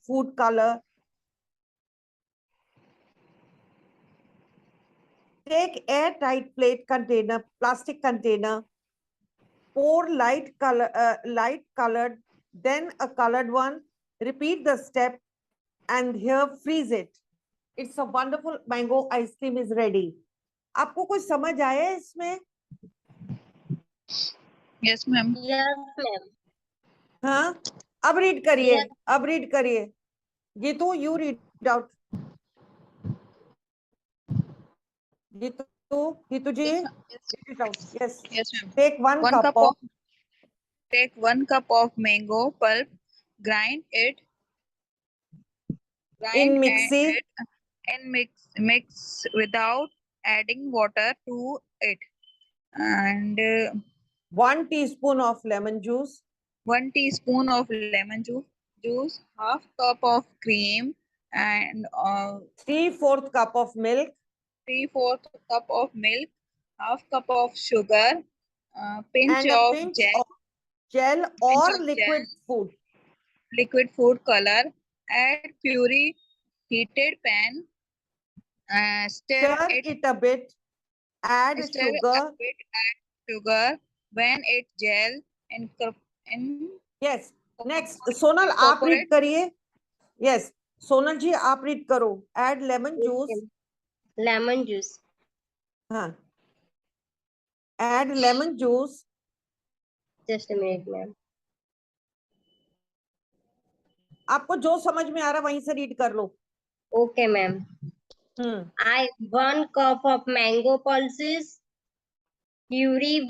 food color. Take airtight plate container, plastic container, pour light colored, then a colored one. Repeat the step and here freeze it. It's a wonderful mango ice cream is ready. आपको कुछ समझ आया है इसमें? Yes, ma'am. Yes, ma'am. हाँ, अब read करिए, Yes. अब रीड करिए. Geetu, you read out. Geetu ji, Yes, ma'am. read it out. Yes. Yes, ma'am. Take one cup of Take 1 cup of mango pulp, grind it in mixie. and mix without adding water to it, and 1 teaspoon of lemon juice. 1 teaspoon of lemon juice, half cup of cream, and 3/4 cup of milk. 3/4 cup of milk, half cup of sugar, pinch And a of pinch gel, of gel or liquid food. liquid food color. Add puree heated pan. Stir it a bit. Add Stir sugar. a bit, add sugar. When it gel and Yes. Next, Sonal, आप read करिए. Yes. Sonal ji आप read करो. Add lemon juice. Lemon juice. हाँ. Add lemon juice. Just a minute, ma'am. आपको जो समझ में आ रहा वहीं से रीड कर लो. Okay, ma'am. I 1 cup of mango pulses. Puree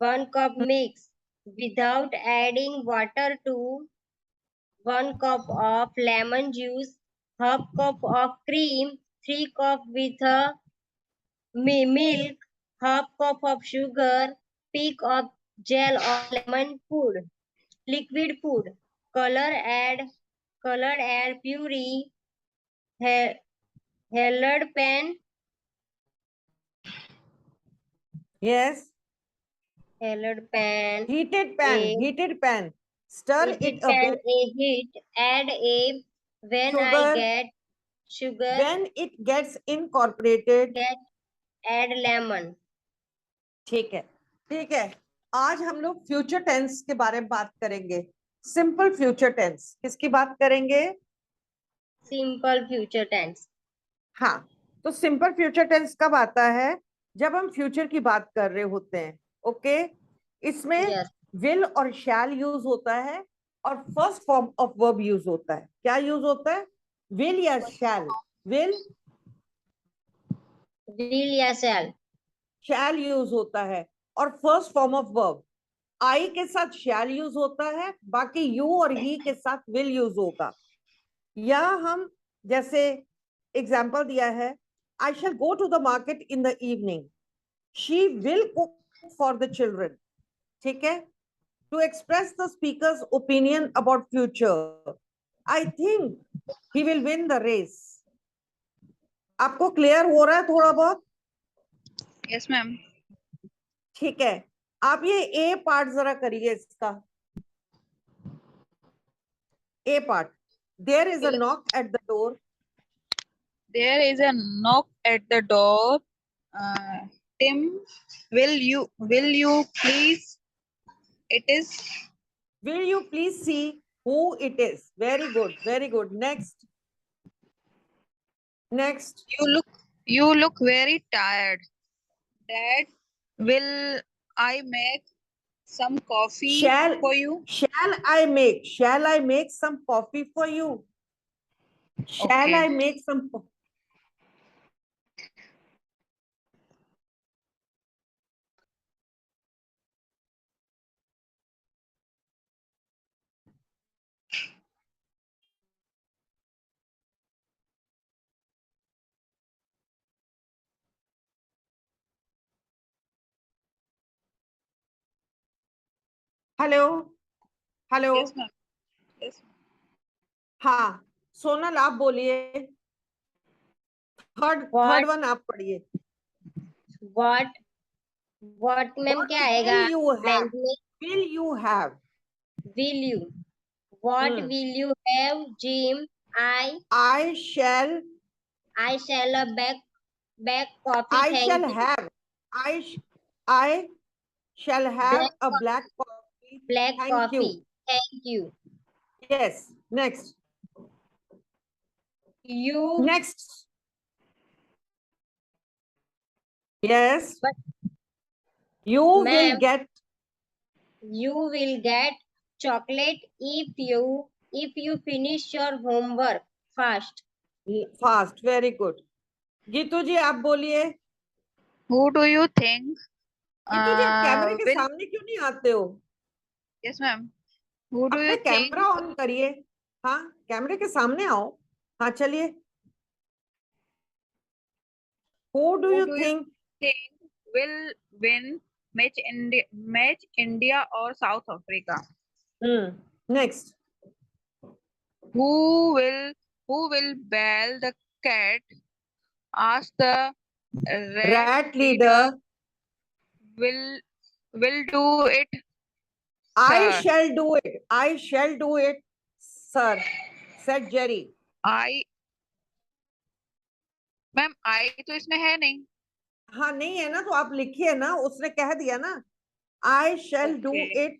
1 cup mix without adding water to 1 cup of lemon juice, half cup of cream, 3 cup with a milk, half cup of sugar, peak of gel of lemon food, liquid food, colored add puree, held pan. Yes. Held pan. Heated pan. Stir it a bit. Heat. Add a when Sugar. I get sugar. When it gets incorporated. Add lemon. ठीक है, ठीक है. आज हम लोग future tense के बारे में बात करेंगे. Simple future tense. किसकी बात करेंगे? Simple future tense. हाँ, तो सिंपल फ्यूचर टेंस कब आता है? जब हम फ्यूचर की बात कर रहे होते हैं. ओके, इसमें विल और शैल यूज होता है और first form of verb use होता है. क्या यूज होता है? विल या शैल? विल या शैल. शैल यूज होता है और फर्स्ट फॉर्म ऑफ वर्ब. आई के साथ शैल यूज होता है, बाकी यू और ही के साथ विल यूज होगा. या हम जैसे एग्जाम्पल दिया है, I shall go to the market in the evening. She will cook for the children. ठीक है. To express the speaker's opinion about future, I think he will win the race. आपको clear हो रहा है थोड़ा बहुत? Yes ma'am. ठीक है. आप ये ए पार्ट जरा करिए इसका. A part. There is a knock at the door. There is a knock at the door. Tim, will you please? It is. Will you please see who it is? Very good. Very good. Next. Next. You look very tired. Dad, will I make some coffee for you? Shall I make some coffee for you? Shall I make some? Hello. Hello. Yes, ma'am. Yes. हाँ, सोनल आप बोलिए. Third one आप पढ़िए. What ma'am क्या आएगा? Will you have? Will you? What Hmm. will you have, Jim? I shall I shall a black coffee. I Thank shall you. have I shall have Black a black coffee. Black Thank coffee. you. Thank you. Yes. Next. You Next. Yes. But- You will Ma'am, get you will get chocolate if you finish your homework fast. fast. Very good. Geetu जी आप बोलिए. Who do you think Geetu जी आप कैमरे के will? सामने क्यों नहीं आते हो? Yes, ma'am. Who do अपने you think कैमरा ऑन करिए. हाँ कैमरे के सामने आओ. हाँ चलिए. Who do who you do you think? think will win match India or South Africa? Next. Who will bail the cat? Ask the rat Rat leader. leader. Will do it, I sir. shall do it. I shall do it, sir, said Jerry. I ma'am आई तो इसमें है नहीं. हाँ नहीं है ना तो आप लिखिए ना. उसने कह दिया ना. I shall do Okay. it,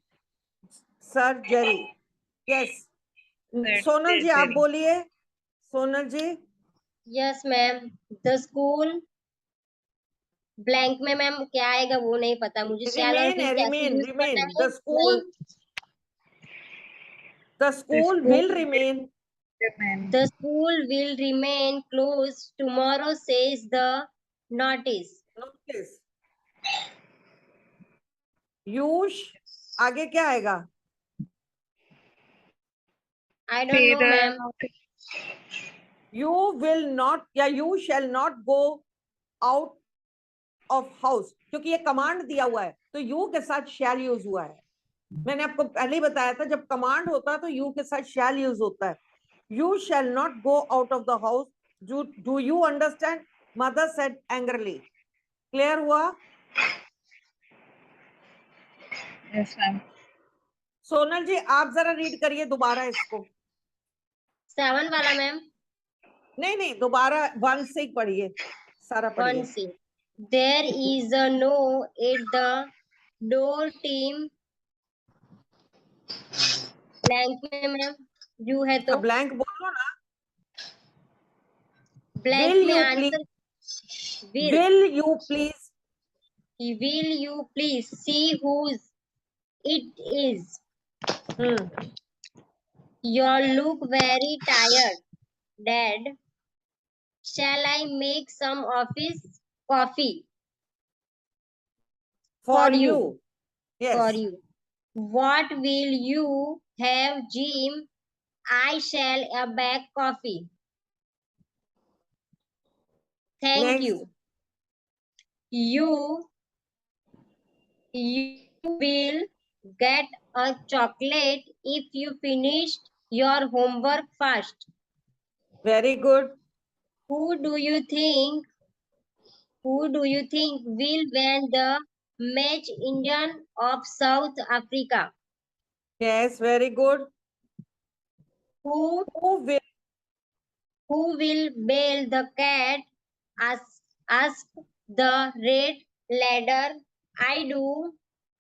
sir Jerry. Yes. That's Sonal ji it, आप Jerry. बोलिए. सोनल जी. Yes, ma'am. The school blank में मैम क्या आएगा वो नहीं पता मुझे. शैल और Remain will है. कैसे Remain. यूज करना Remain. है नहीं. The school will remain. The school will remain closed tomorrow, says the notice. Notice. You आगे क्या आएगा? I don't know, ma'am. You will not या you shall not go out of house. क्योंकि ये command दिया हुआ है तो you के साथ shall यूज हुआ है. मैंने आपको पहले ही बताया था जब कमांड होता है तो you के साथ shall यूज होता है. You shall not go out of the house. Do you understand? Mother said angrily. Clear हुआ? Yes, ma'am. सोनल जी आप जरा रीड करिए दोबारा इसको. 7 वाला मैम. नहीं नहीं दोबारा 1 से ही पढ़िए. सारा पढ़िए. 1 से. There is a no at the door, team. Blank में मैम यू है तो ब्लैंक बोलो ना. ब्लैंक Will में you answer Will you please? will you please see whose it is. You look very tired, Dad. Shall I make some office coffee For you? you. Yes. For you. What will you have, Jim? I shall a black coffee. Thank Next. you. You will get a chocolate if you finish your homework fast. Very good. Who do you think will win the match Indian of South Africa? Yes, very good. Who Who will bail the cat? Ask the red ladder. I do.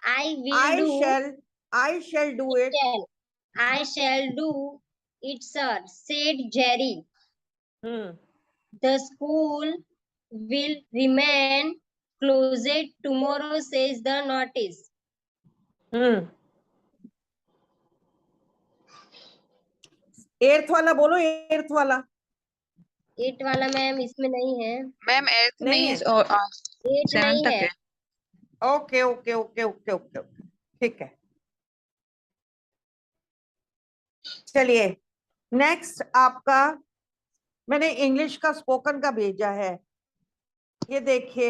I will do. I shall do it. I shall do it, sir, said Jerry. The school will remain closed tomorrow, says the notice. Earth वाला बोलो. Earth वाला. 8 वाला ma'am इसमें नहीं है. Ma'am earth नहीं नहीं है. 8 7 नहीं तक है. है. Okay okay okay okay okay ठीक है. चलिए नेक्स्ट आपका मैंने इंग्लिश का स्पोकन का भेजा है. ये देखिए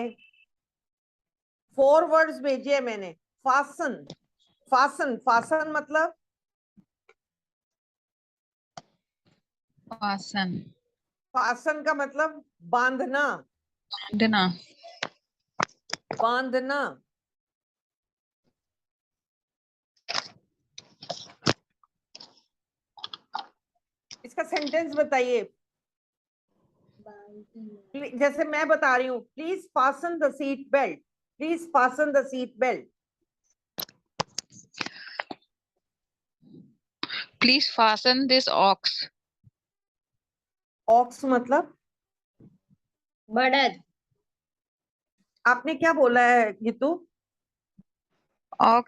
4 वर्ड्स भेजे मैंने. फासन. फासन. फासन मतलब फासन. फासन का मतलब बांधना. बांधना. बांधना. इसका सेंटेंस बताइए। जैसे मैं बता रही हूँ, please fasten the seat belt, please fasten the seat belt. Please fasten this ox. Ox मतलब बढ़त। आपने क्या बोला है गीतू? Ox.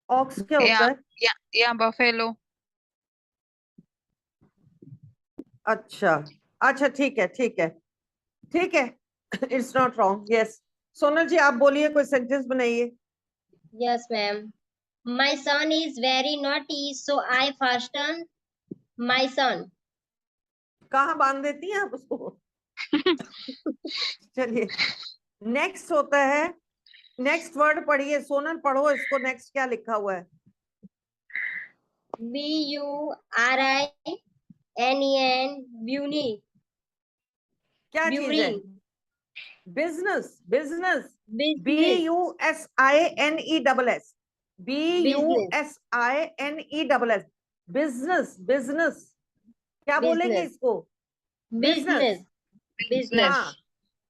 ऑक्स क्या Yeah, होता है? yeah, buffalo. अच्छा अच्छा, ठीक है ठीक है ठीक है, it's not wrong. Yes, Sonal ji आप बोलिए, कोई सेंटेंस बनाइए। Yes, ma'am. My son is very naughty, so I fasten my son. कहाँ बांध देती हैं आप उसको? चलिए, नेक्स्ट होता है, नेक्स्ट वर्ड पढ़िए सोनल, पढ़ो इसको, नेक्स्ट क्या लिखा हुआ है? BURINEN, Buni. क्या चीज है? Burin. Business, business, Business. BUSINESS, Business. BUSINESS, business, business. क्या बोलेंगे Business. इसको? बिजनेस। Business. Business. हाँ,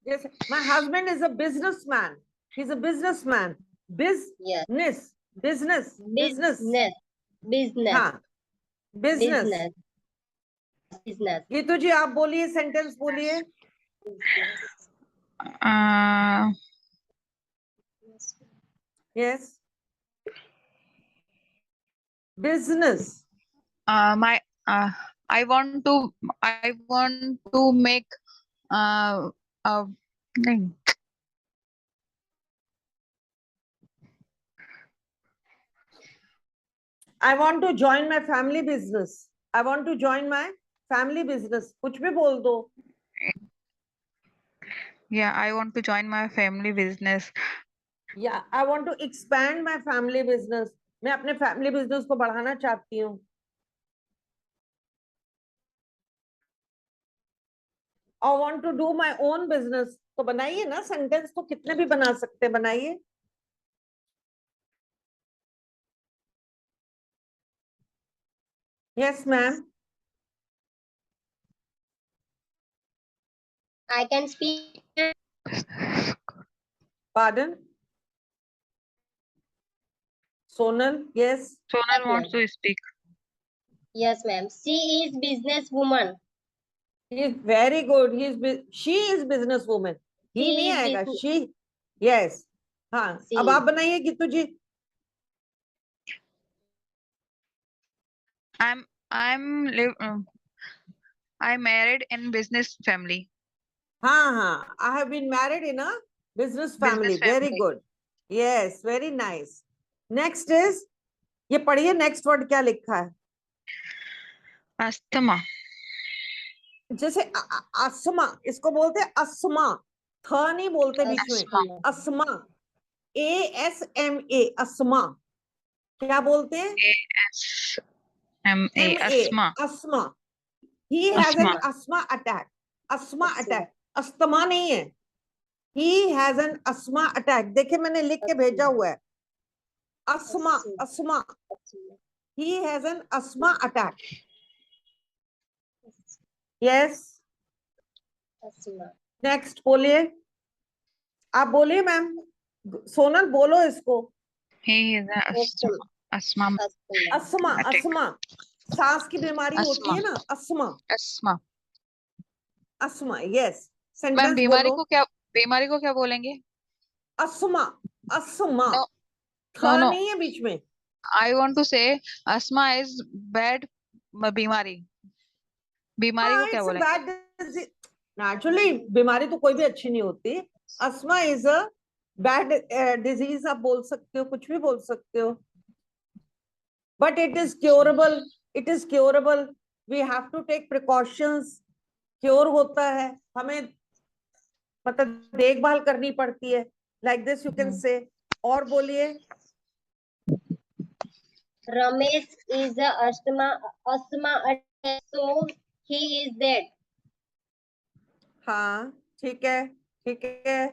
जैसे my husband is a businessman, he is a businessman. Yes. Business, business, business. Business. Business. हाँ, बिजनेस। Business. Business. गीतू जी आप बोलिए, sentence बोलिए। Uh, yes, business. my I want to make नहीं. I want to join my family business. I want to join my family business. कुछ भी बोल दो। Yeah, I want to join my family business. Yeah, I want to expand my family business. मैं अपने family business को बढ़ाना चाहती हूँ। I want to do my own business. तो बनाइए ना सेंटेंस, तो कितने भी बना सकते हैं, बनाइए। Yes, ma'am. I can speak. Pardon? Sonal, yes. Sonal Yes, wants ma'am. to speak. Yes, ma'am. She is businesswoman. He is very good. She is businesswoman. She He नहीं is आएगा, business. she. Yes. हाँ, She. अब आप बनाइए गीतू जी। I married in business family. हाँ हाँ, I have been married in a business family. Business Very family. good. Yes, very nice. Next is, ये पढ़िए नेक्स्ट वर्ड क्या लिखा है? Asthma. जैसे अस्थमा, इसको बोलते हैं अस्थमा, थ नहीं बोलते बीच में। Asthma. Asthma, ASMA, asthma. क्या बोलते हैं? ASMA. Asthma. Asthma. He has an Asthma. asthma attack. Asthma attack. Asthma नहीं है। He has an asthma attack. देखिए मैंने लिख के भेजा हुआ है। Asthma, asthma. He has an asthma attack. Yes. Next बोलिए, आप बोलिए मैम। सोनल बोलो इसको। He is asthma. Asthma, attack. Asthma, सांस की बीमारी होती है ना, asthma. Asthma. Asthma, yes. Ma'am sentence बोलो। बीमारी को क्या बोलेंगे? अस्थमा, अस्थमा, No, थ no. नहीं है बीच में। I want to say asthma is bad बीमारी. बीमारी को हाँ, क्या इट्स अ बोलेंगे? बैड, नेचुरली बीमारी तो कोई भी अच्छी नहीं होती। Asthma is a bad disease, आप बोल सकते हो, कुछ भी बोल सकते हो, but it is curable, it is curable. We have to take precautions. Cure होता है, हमें मतलब देखभाल करनी पड़ती है। Like this you can say. और बोलिए। Ramesh is a asthma attack, so he is dead. हाँ ठीक है, ठीक है।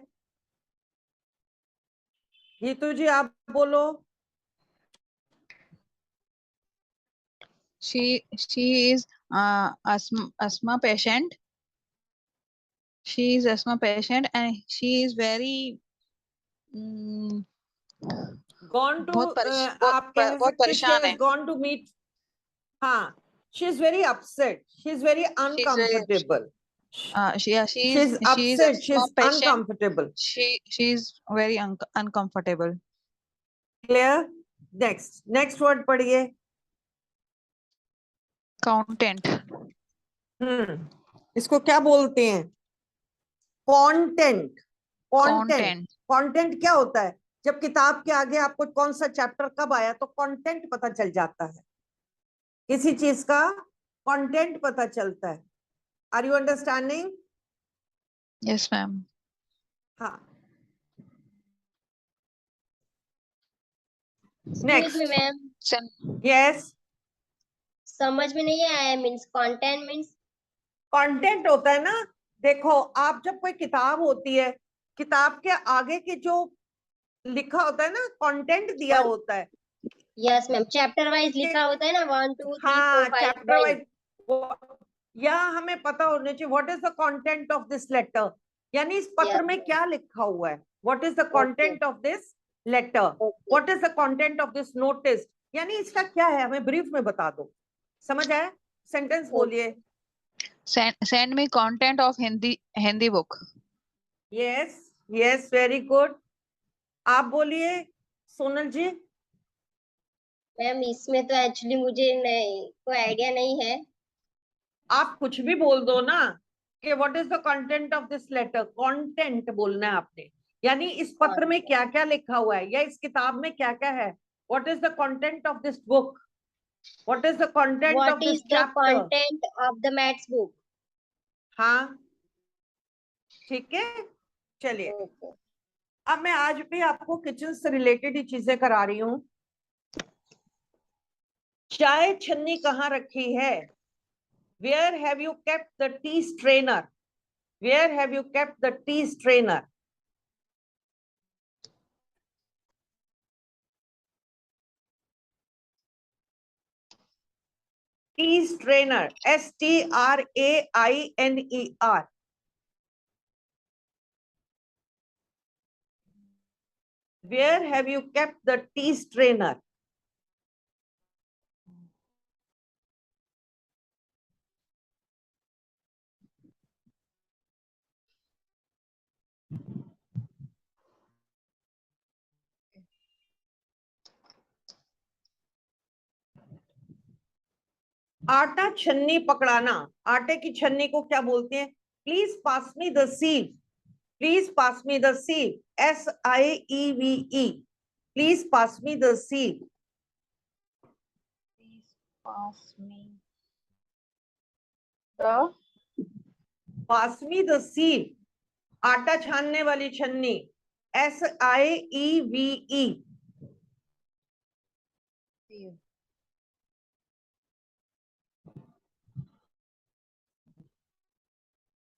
गीतू जी आप बोलो। She is asthma patient. She is asthma patient and she is very Gone to बहुत आप कह बहुत सकते she परेशान has है. gone to meet. हाँ, she is very upset. She is very She's very uncomfortable. she She is is upset. She asthma is patient. uncomfortable. She is very uncomfortable. Clear? Next word पढ़िए. Content. इसको क्या बोलते हैं? Content. Content. Content. Content क्या होता है? जब किताब के आगे आपको कौन सा चैप्टर कब आया तो कंटेंट पता चल जाता है. किसी चीज का कंटेंट पता चलता है. Are you understanding? Yes, ma'am. हाँ. Excuse me, next. ma'am. Yes. समझ में नहीं आया. मीन्स कंटेंट मीन्स कंटेंट होता है ना. देखो, आप जब कोई किताब होती है, किताब के आगे की जो लिखा होता है ना, कंटेंट दिया होता है. Yes ma'am. चैप्टर वाइज लिखा होता है ना 1 2 3 हाँ, 4 5 चैप्टर वाइज. या हमें पता होना चाहिए what is the content of this letter. यानी इस पत्र में क्या लिखा हुआ है. What is the content of this letter. What is the content of this notice. यानी इसका क्या है, हमें ब्रीफ में बता दो. समझ आया? सेंटेंस बोलिए. Send me content of Hindi book. Yes. Yes, very good. आप बोलिए सोनल जी. मैम इसमें तो एक्चुअली मुझे नहीं कोई आइडिया नहीं है. आप कुछ भी बोल दो ना कि what is the content of this letter. Content बोलना है आपने. यानी इस पत्र में क्या क्या लिखा हुआ है या इस किताब में क्या क्या है. What is the content of this book. What is the content what of is this the chapter. Content of the maths book. हाँ, ठीक है. चलिए, अब मैं आज भी आपको किचन से रिलेटेड ही चीजें करा रही हूँ. चाय छन्नी कहाँ रखी है. Where have you kept the tea strainer? Where have you kept the tea strainer? Tea strainer. STRAINER. Where have you kept the tea strainer? आटा छन्नी पकड़ाना. आटे की छन्नी को क्या बोलते हैं. Please pass me the sieve. Please pass me the sieve. SIEVE. Please pass me the sieve. Please pass me the Pass me the sieve. आटा छानने वाली छन्नी. SIEVE.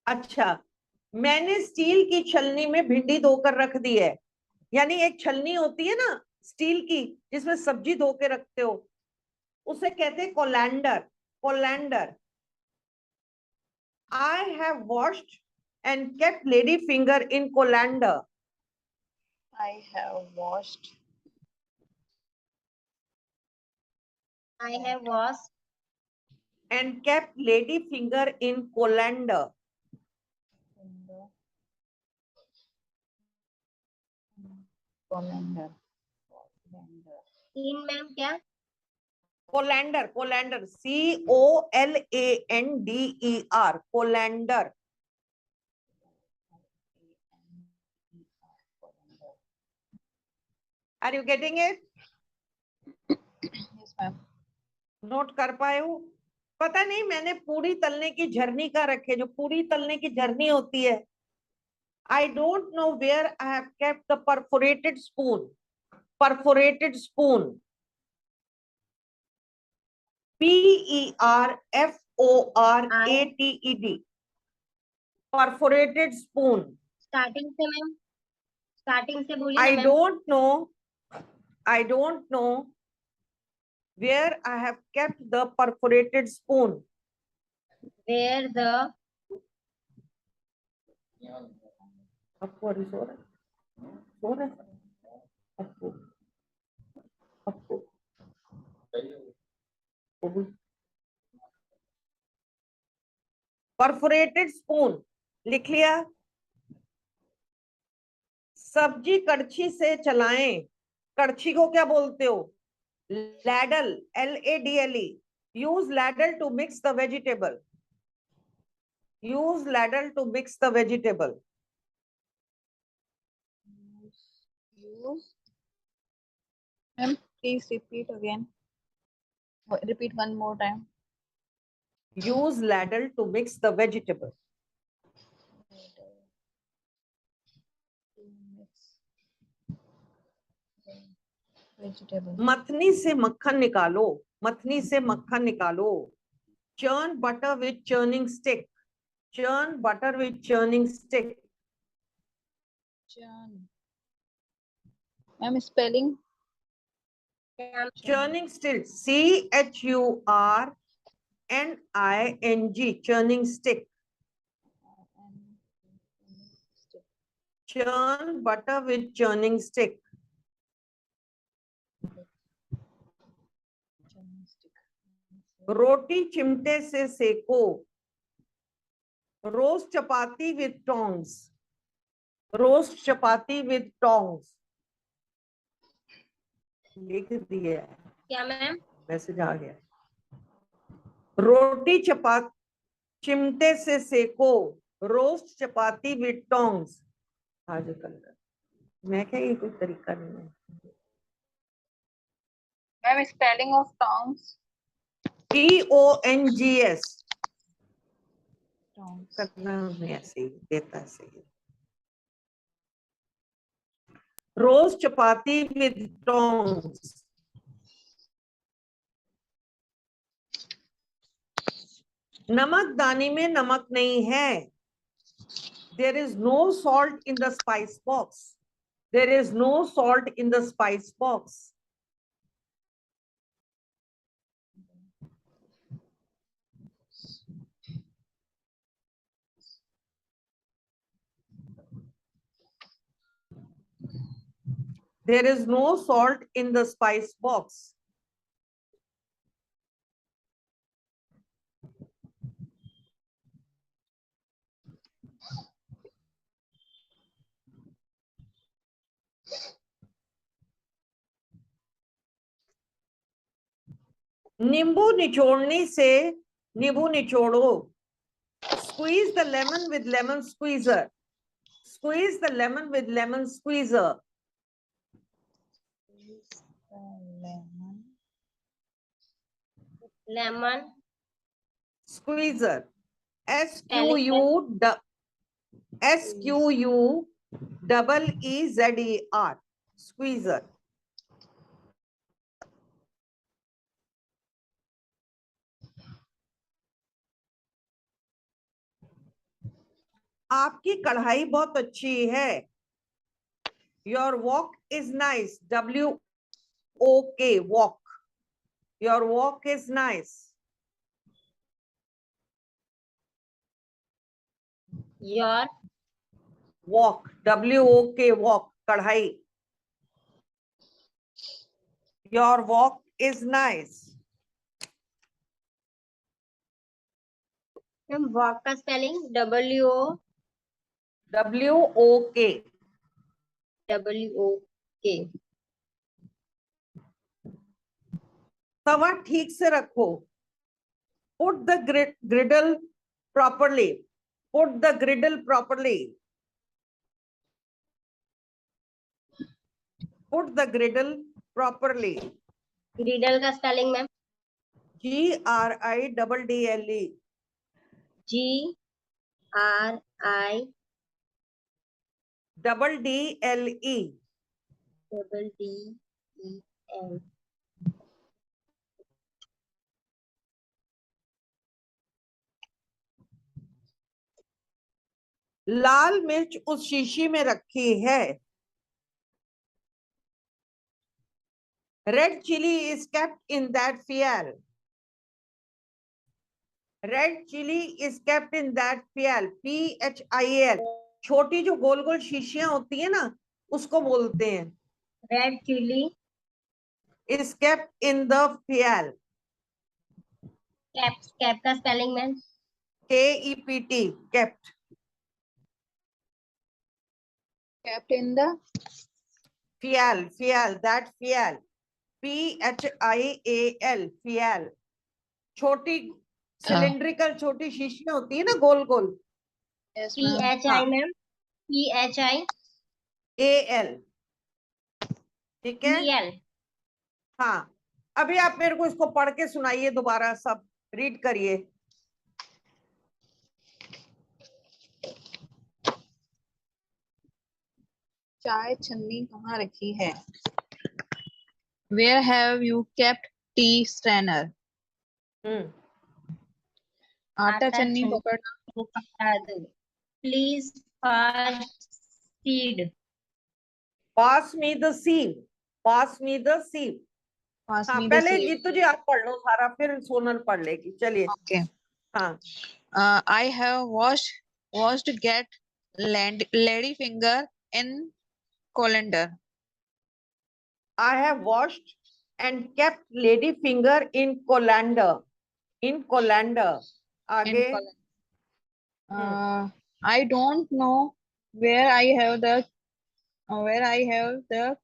अच्छा, मैंने स्टील की छलनी में भिंडी धोकर रख दी है. यानी एक छलनी होती है ना स्टील की जिसमें सब्जी धो के रखते हो, उसे कहते हैं कोलैंडर. कोलैंडर. I have washed and kept lady finger in colander. I have washed. I have washed and kept lady finger in colander. Colander. In ma'am क्या. Colander. Colander. COLANDER. Colander. Are you getting it? Yes, ma'am. Note कर पाए हो? पता नहीं, मैंने पूरी तलने की झरनी का रखे. जो पूरी तलने की झरनी होती है. I don't know where I have kept the perforated spoon. Perforated spoon. PERFORATED. Perforated spoon. Starting से मैम. स्टार्टिंग से बोलिए I ना ma'am. don't know. I don't know Where I have kept the perforated spoon. Where the आपको सो रहा है, सो रहा है आपको, आपको परफोरेटेड स्पून लिख लिया। सब्जी कड़छी से चलाएं, कड़छी को क्या बोलते हो? Ladle, LADLE। Use ladle to mix the vegetable, use ladle to mix the vegetable. Use. Ma'am, please repeat again. Repeat one more time. Use ladle to mix the vegetable. Vegetable. मथनी से मक्खन निकालो, मथनी से मक्खन निकालो। Churn butter with churning stick, churn butter with churning stick। Churn. Ma'am, spelling. Churning stick, CHURNING, churning stick। Churn butter with churning stick। रोटी चिमटे से Seiko, roast chapati with tongs, roast chapati with tongs। लिख दिया है, क्या ma'am? Message आ गया। रोटी चपाती चिमटे से Seiko, roast chapati with tongs। आज कल मैं क्या, ये कोई तरीका नहीं है। Ma'am, spelling of tongs. TONGS Tongs. करना नहीं, ऐसे ही देता है सही। रोज चपाती विद टोंग्स। नमक दानी में नमक नहीं है। There is no salt in the spice box, there is no salt in the spice box। There is no salt in the spice box। नींबू निचोड़ने से नींबू निचोड़ो। Squeeze the lemon with lemon squeezer, squeeze the lemon with lemon squeezer। Lemon squeezer, spelling SQUEEZER, squeezer। आपकी कढ़ाई बहुत अच्छी है। Your wok is nice, WOK, wok। Your wok is nice। your wok, WOK, wok, कढ़ाई। Your wok is nice। Ma'am walk का spelling WOK। तवा ठीक से रखो। Put the griddle properly, put the griddle properly, put the griddle properly। ग्रिडल का spelling ma'am GRIDDLE, DDLE। GRIDDEL। लाल मिर्च उस शीशी में रखी है। Red chili is kept in that phial. Red chili is kept in that phial. PHIL. छोटी जो गोल गोल शीशियां होती है ना, उसको बोलते हैं. Red chili Is kept in the phial. cap का spelling ma'am. KEPT. Kept. Kept in the Phial. That phial. PHIAL. Phial. छोटी सिलेंड्रिकल छोटी शीशियां होती है ना, गोल गोल. yes PHI ma'am. PHI. AL. ठीक है. PL. हाँ, अभी आप मेरे को इसको पढ़ के सुनाइए दोबारा, सब रीड करिए. चाय छन्नी कहाँ रखी है? Where have you kept tea strainer? आटा छन्नी पकड़ना. Please pass seed. Pass me the sieve. Pass me the sieve. Pass हाँ, me the पहले sieve. जीतू जी आप पढ़ लो सारा, फिर सोनल पढ़ लेगी. चलिए. Okay. हाँ. I have washed get lady finger in colander. I have washed and kept lady finger in colander. In colander. आगे. I don't know where I have the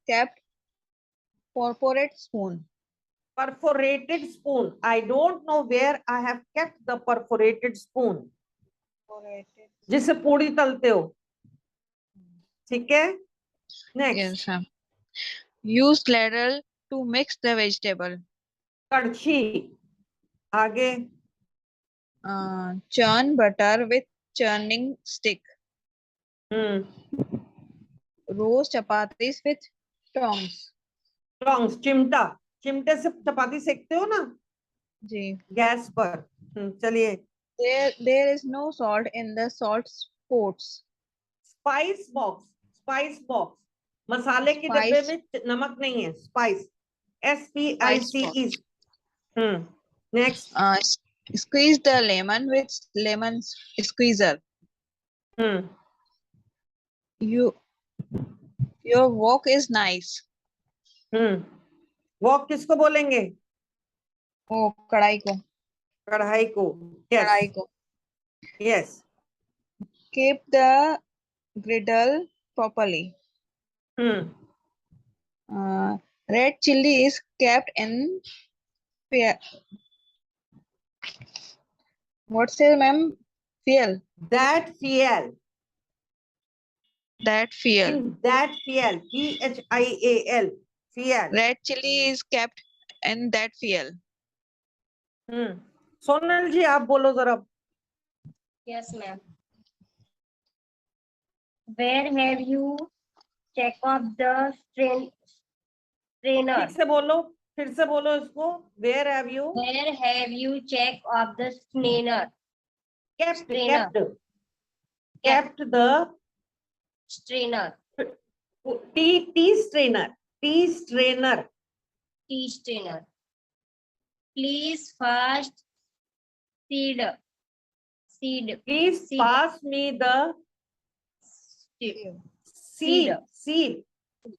kept perforated spoon. Perforated spoon. I don't know where I have kept the perforated spoon. जिससे पूड़ी तलते हो. ठीक है. Next. Yes, ma'am. Use ladle to mix the vegetable. कड़छी. आगे. Churn butter with churning stick. Roast chapatis with tongs. tongs. चिमटा. चिमटे से चपाती सेकते हो ना जी. गैस पर. चलिए. There is no salt in the salt pots. Spice box. Spice box. मसाले के Spice. डब्बे में नमक नहीं है. Spice. SPICE. Next. Squeeze the lemon with lemon squeezer. Your wok is nice. Walk किसको बोलेंगे? ओ कढ़ाई को. कढ़ाई को. कढ़ाई को. Yes. Keep the griddle properly. Red chili is kept in what's it, ma'am? Phial. That phial. That phial. In that phial. PHIAL. Phial. Red chili is kept in that phial. Sonal ji आप बोलो जरा. Yes, ma'am. Where have you check off the strainer? ठीक से बोलो. फिर से बोलो इसको. Where have you? Where have you check off the strainer? Kept. Strainer. Kept the Strainer. tea strainer. Tea strainer. Tea strainer. Please first seed. Please Seed. pass me the sieve. Sieve.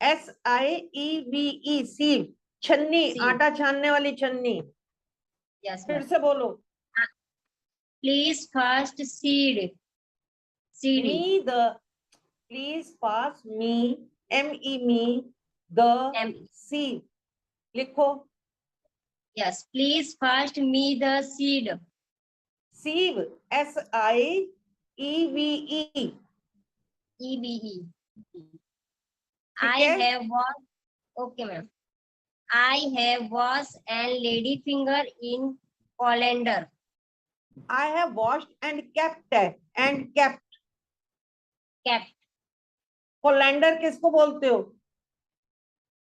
SIEVE. sieve. छन्नी. Sieve. आटा छानने वाली छन्नी. Yes, फिर ma'am. से बोलो. Please first seed. Me the. Please pass me. Me the sieve. लिखो. Yes, please first me the seed. Sieve. SIEVE. EBE. ठीक है? I have washed. Okay, ma'am. I have washed and lady finger in colander. I have washed and kept. Kept. कोलैंडर किसको बोलते हो?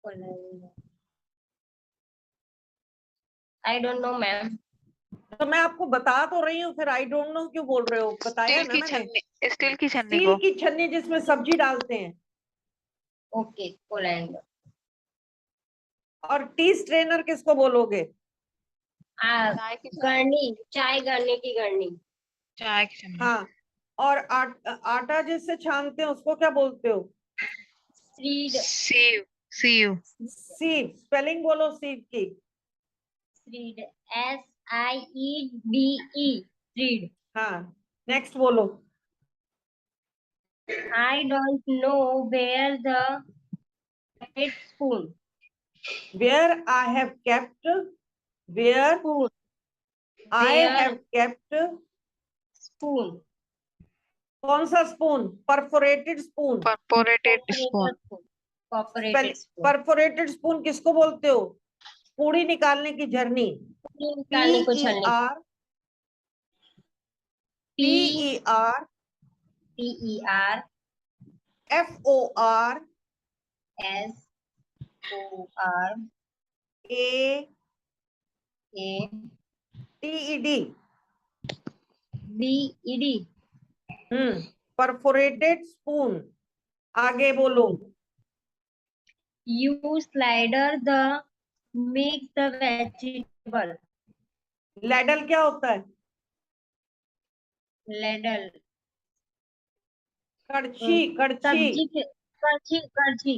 Colander. I don't know, ma'am. तो मैं आपको बता तो रही हूँ, फिर आई डोंट नो क्यों बोल रहे हो? बताया ना मैंने. स्टील की छन्नी स्टील की छन्नी जिसमें सब्जी डालते हैं. Okay, colander. और टी स्ट्रेनर किसको बोलोगे? चाय की गरनी, चाय गरने की गरनी। चाय की चम्मच। हाँ, और आटा जिससे छानते हैं उसको क्या बोलते हो? सीड, सीव, सीव। सीव, स्पेलिंग बोलो सीव की। Seed, SIEDE, seed. हाँ, नेक्स्ट बोलो। I don't know where the red spoon, Where I have kept, where spoon, I where have kept, spoon, कौन सा spoon? Perforated spoon. Perforated spoon. perforated spoon, perforated spoon किसको बोलते हो? पूड़ी निकालने की झरनी। निकालने को छलनी। PER PER FOR SOR TED। BED, perforated spoon. आगे बोलो। you slider the mix the vegetable, ladle क्या होता है? ladle, कड़छी, कड़छी। सब्जी के कड़छी, कड़छी,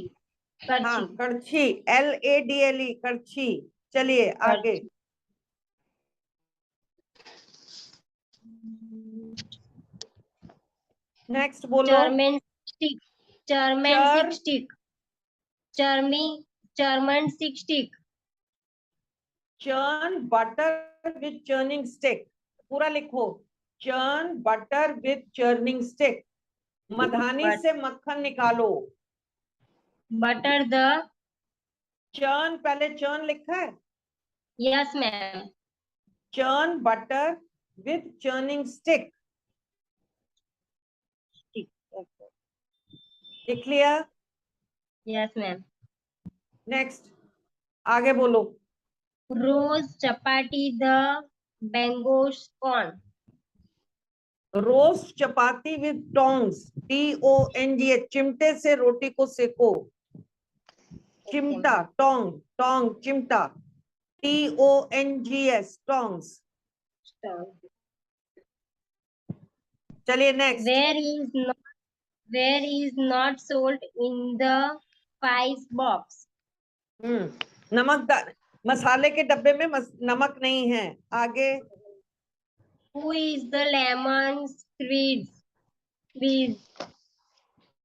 हाँ, कड़छी, कड़छी, LADLE, कड़छी। चलिए आगे। नेक्स्ट बोलो। German stick, German चर, stick, German stick, churn butter with churning stick। पूरा लिखो। churn butter with churning stick। मधानी but से मक्खन निकालो। butter the, churn, पहले churn लिखा है। yes ma'am, churn butter with churning stick। stick, लिख लिया? yes ma'am, नेक्स्ट, आगे बोलो। roast chapati the mangoes corn, roast chapati with tongs, TONGS, चिमटे से रोटी को सेको। चिमटा, टोंग, टोंग, चिमटा, TONGS, टोंग्स। चलिए next. where is not salt in the spice box, नमक, मसाले के डब्बे में नमक नहीं है। आगे। who is the lemon squeeze,